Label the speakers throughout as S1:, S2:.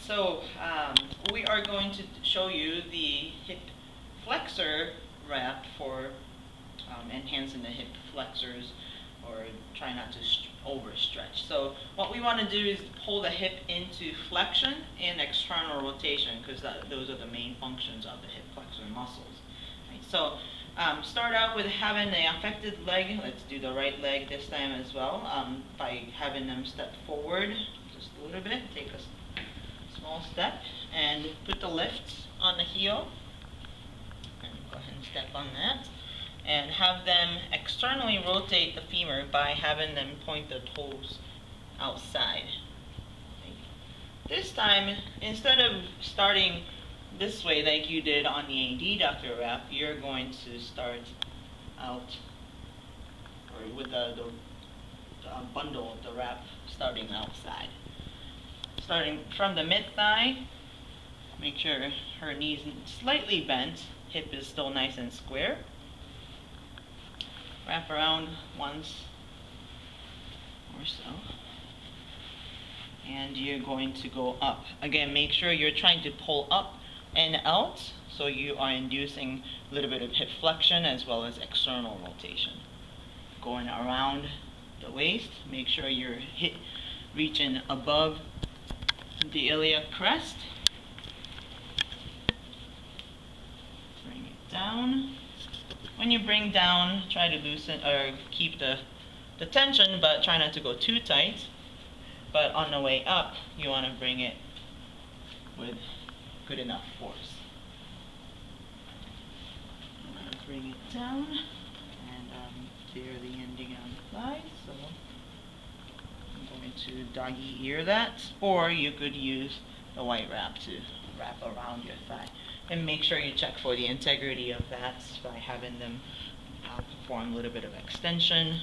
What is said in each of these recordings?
S1: So we are going to show you the hip flexor wrap for enhancing the hip flexors or try not to overstretch. So what we want to do is pull the hip into flexion and external rotation, because those are the main functions of the hip flexor muscles. Right? So start out with having the affected leg. Let's do the right leg this time as well, by having them step forward just a little bit. Take a small step and put the lift on the heel. And go ahead and step on that. And have them externally rotate the femur by having them point the toes outside. Okay. This time, instead of starting this way like you did on the adductor wrap, you're going to start out or with the bundle of the wrap starting outside. Starting from the mid-thigh, make sure her knee's slightly bent, hip is still nice and square. Wrap around once or so. And you're going to go up. Again, make sure you're trying to pull up and out, so you are inducing a little bit of hip flexion as well as external rotation. Going around the waist, make sure you're reaching above the iliac crest. Bring it down. When you bring down, try to loosen or keep the tension, but try not to go too tight. But on the way up, you want to bring it with good enough force. Bring it down and clear the ending on the thigh. So I'm going to doggy ear that, or you could use the white wrap to wrap around your thigh. And make sure you check for the integrity of that by having them perform a little bit of extension.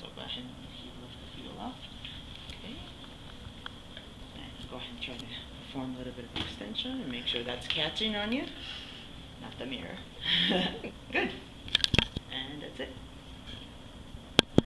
S1: So go ahead and lift the heel up. Okay. And go ahead and try to perform a little bit of extension and make sure that's catching on you, not the mirror. Good. And that's it.